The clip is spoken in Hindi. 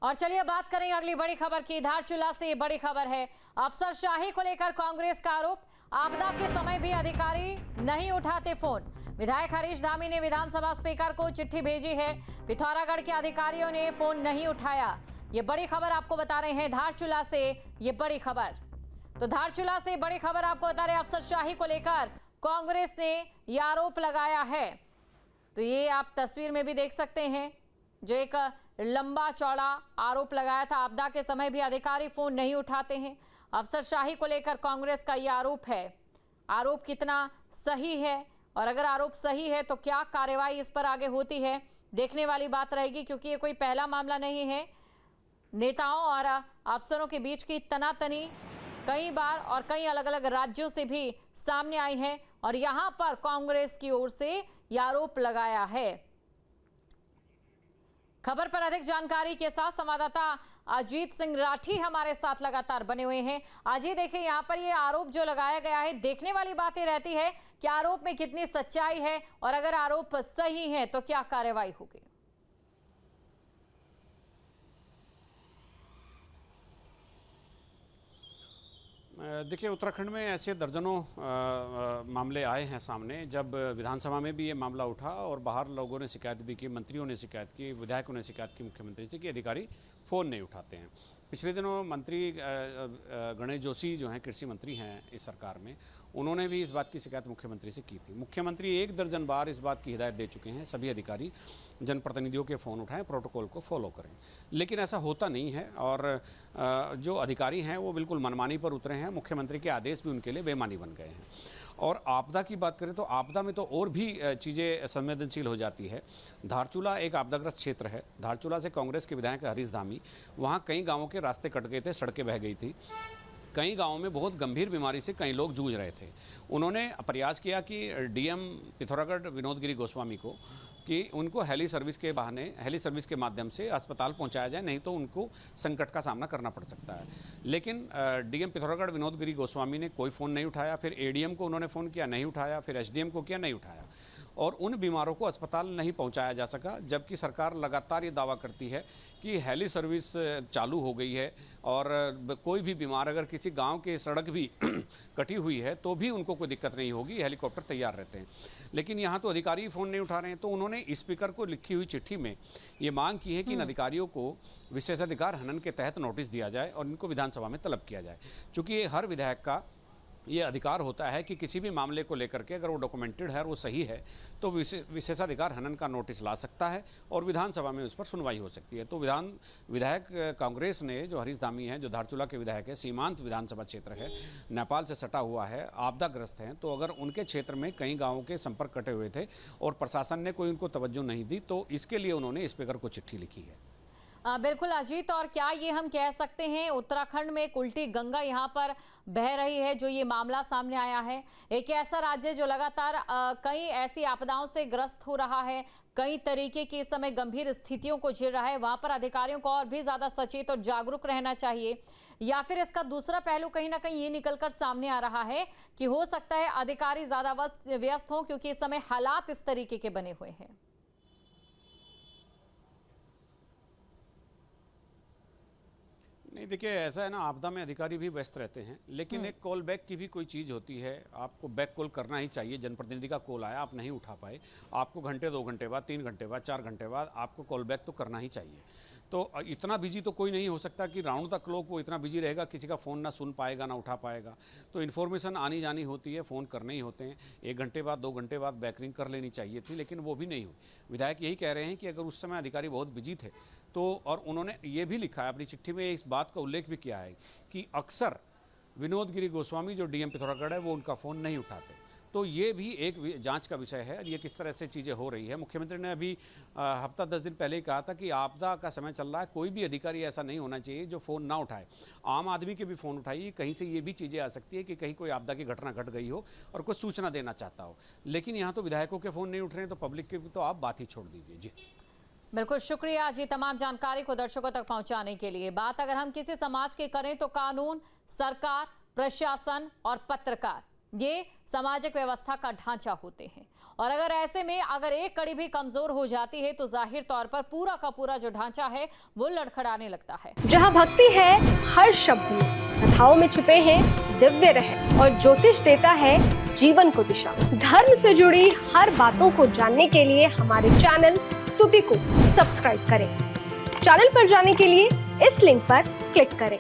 और चलिए बात करें अगली बड़ी खबर की। धारचूला से ये बड़ी खबर है, अफसरशाही को लेकर कांग्रेस का आरोप। आपदा के समय भी अधिकारी नहीं उठाते फोन। विधायक हरीश धामी ने विधानसभा स्पीकर को चिट्ठी भेजी है, पिथौरागढ़ के अधिकारियों ने फोन नहीं उठाया। ये बड़ी खबर आपको बता रहे हैं धारचूला से ये बड़ी खबर। तो धारचूला से बड़ी खबर आपको बता रहे हैं, अफसरशाही को लेकर कांग्रेस ने यह आरोप लगाया है। तो ये आप तस्वीर में भी देख सकते हैं, जो एक लंबा चौड़ा आरोप लगाया था। आपदा के समय भी अधिकारी फोन नहीं उठाते हैं। अफसरशाही को लेकर कांग्रेस का यह आरोप है। आरोप कितना सही है और अगर आरोप सही है तो क्या कार्रवाई इस पर आगे होती है, देखने वाली बात रहेगी, क्योंकि ये कोई पहला मामला नहीं है। नेताओं और अफसरों के बीच की तनातनी कई बार और कई अलग अलग राज्यों से भी सामने आई है और यहां पर कांग्रेस की ओर से यह आरोप लगाया है। खबर पर अधिक जानकारी के साथ संवाददाता अजीत सिंह राठी हमारे साथ लगातार बने हुए हैं। अजीत, देखिए यहाँ पर ये आरोप जो लगाया गया है, देखने वाली बात ये रहती है कि आरोप में कितनी सच्चाई है और अगर आरोप सही है तो क्या कार्रवाई होगी। देखिए, उत्तराखंड में ऐसे दर्जनों मामले आए हैं सामने, जब विधानसभा में भी ये मामला उठा और बाहर लोगों ने शिकायत भी की, मंत्रियों ने शिकायत की, विधायकों ने शिकायत की मुख्यमंत्री से कि अधिकारी फ़ोन नहीं उठाते हैं। पिछले दिनों मंत्री गणेश जोशी जो हैं, कृषि मंत्री हैं इस सरकार में, उन्होंने भी इस बात की शिकायत मुख्यमंत्री से की थी। मुख्यमंत्री 1 दर्जन बार इस बात की हिदायत दे चुके हैं सभी अधिकारी जनप्रतिनिधियों के फ़ोन उठाएं, प्रोटोकॉल को फॉलो करें, लेकिन ऐसा होता नहीं है और जो अधिकारी हैं वो बिल्कुल मनमानी पर उतरे हैं। मुख्यमंत्री के आदेश भी उनके लिए बेमानी बन गए हैं। और आपदा की बात करें तो आपदा में तो और भी चीज़ें संवेदनशील हो जाती है। धारचूला एक आपदाग्रस्त क्षेत्र है। धारचूला से कांग्रेस के विधायक हरीश धामी, वहाँ कई गाँवों के रास्ते कट गए थे, सड़कें बह गई थी, कई गांवों में बहुत गंभीर बीमारी से कई लोग जूझ रहे थे। उन्होंने प्रयास किया कि डीएम पिथौरागढ़ विनोद गिरी गोस्वामी को कि उनको हेली सर्विस के बहाने, हेली सर्विस के माध्यम से अस्पताल पहुंचाया जाए, नहीं तो उनको संकट का सामना करना पड़ सकता है। लेकिन डीएम पिथौरागढ़ विनोद गिरी गोस्वामी ने कोई फ़ोन नहीं उठाया। फिर एडीएम को उन्होंने फ़ोन किया, नहीं उठाया। फिर एसडीएम को किया, नहीं उठाया। और उन बीमारों को अस्पताल नहीं पहुंचाया जा सका, जबकि सरकार लगातार ये दावा करती है कि हेली सर्विस चालू हो गई है और कोई भी बीमार अगर किसी गांव की सड़क भी कटी हुई है तो भी उनको कोई दिक्कत नहीं होगी, हेलीकॉप्टर तैयार रहते हैं। लेकिन यहाँ तो अधिकारी ही फ़ोन नहीं उठा रहे हैं। तो उन्होंने स्पीकर को लिखी हुई चिट्ठी में ये मांग की है कि इन अधिकारियों को विशेषाधिकार हनन के तहत नोटिस दिया जाए और इनको विधानसभा में तलब किया जाए, चूँकि ये हर विधायक का ये अधिकार होता है कि किसी भी मामले को लेकर के अगर वो डॉक्यूमेंटेड है और वो सही है तो विशेषाधिकार हनन का नोटिस ला सकता है और विधानसभा में उस पर सुनवाई हो सकती है। तो विधायक कांग्रेस ने, जो हरीश धामी हैं, जो धारचूला के विधायक है, सीमांत विधानसभा क्षेत्र है, नेपाल से सटा हुआ है, आपदाग्रस्त हैं, तो अगर उनके क्षेत्र में कई गाँवों के संपर्क कटे हुए थे और प्रशासन ने कोई उनको तवज्जो नहीं दी, तो इसके लिए उन्होंने स्पीकर को चिट्ठी लिखी है। बिल्कुल अजीत, और क्या ये हम कह सकते हैं उत्तराखंड में एक उल्टी गंगा यहाँ पर बह रही है, जो ये मामला सामने आया है। एक ऐसा राज्य जो लगातार कई ऐसी आपदाओं से ग्रस्त हो रहा है, कई तरीके की इस समय गंभीर स्थितियों को झेल रहा है, वहां पर अधिकारियों को और भी ज्यादा सचेत और जागरूक रहना चाहिए। या फिर इसका दूसरा पहलू कहीं ना कहीं ये निकलकर सामने आ रहा है कि हो सकता है अधिकारी ज्यादा व्यस्त हों क्योंकि इस समय हालात इस तरीके के बने हुए हैं। नहीं, देखिए, ऐसा है ना, आपदा में अधिकारी भी व्यस्त रहते हैं, लेकिन एक कॉल बैक की भी कोई चीज़ होती है। आपको बैक कॉल करना ही चाहिए। जनप्रतिनिधि का कॉल आया, आप नहीं उठा पाए, आपको घंटे, 2 घंटे बाद, 3 घंटे बाद, 4 घंटे बाद आपको कॉल बैक तो करना ही चाहिए। तो इतना बिजी तो कोई नहीं हो सकता कि राउंड द क्लॉक वो इतना बिजी रहेगा, किसी का फ़ोन ना सुन पाएगा, ना उठा पाएगा। तो इन्फॉर्मेशन आनी जानी होती है, फ़ोन करने ही होते हैं। 1 घंटे बाद, 2 घंटे बाद बैकरिंग कर लेनी चाहिए थी, लेकिन वो भी नहीं हुई। विधायक यही कह रहे हैं कि अगर उस समय अधिकारी बहुत बिजी थे तो, और उन्होंने ये भी लिखा है अपनी चिट्ठी में, इस बात का उल्लेख भी किया है कि अक्सर विनोद गिरी गोस्वामी जो डीएम पिथौरागढ़ है वो उनका फ़ोन नहीं उठाते। तो ये भी एक जांच का विषय है, ये किस तरह से चीज़ें हो रही है। मुख्यमंत्री ने अभी हफ्ता 10 दिन पहले ही कहा था कि आपदा का समय चल रहा है, कोई भी अधिकारी ऐसा नहीं होना चाहिए जो फ़ोन ना उठाए। आम आदमी के भी फ़ोन उठाइए, कहीं से ये भी चीज़ें आ सकती है कि कहीं कोई आपदा की घटना घट गई हो और कुछ सूचना देना चाहता हो। लेकिन यहाँ तो विधायकों के फ़ोन नहीं उठ रहे हैं, तो पब्लिक के तो आप बात ही छोड़ दीजिए। जी बिल्कुल, शुक्रिया जी तमाम जानकारी को दर्शकों तक पहुंचाने के लिए। बात अगर हम किसी समाज की करें तो कानून, सरकार, प्रशासन और पत्रकार, ये सामाजिक व्यवस्था का ढांचा होते हैं और अगर ऐसे में अगर एक कड़ी भी कमजोर हो जाती है तो जाहिर तौर पर पूरा का पूरा जो ढांचा है वो लड़खड़ाने लगता है। जहाँ भक्ति है हर शब्द में, कथाओं में छुपे हैं दिव्य रहस्य और ज्योतिष देता है जीवन को दिशा। धर्म से जुड़ी हर बातों को जानने के लिए हमारे चैनल स्तुति को सब्सक्राइब करें। चैनल पर जाने के लिए इस लिंक पर क्लिक करें।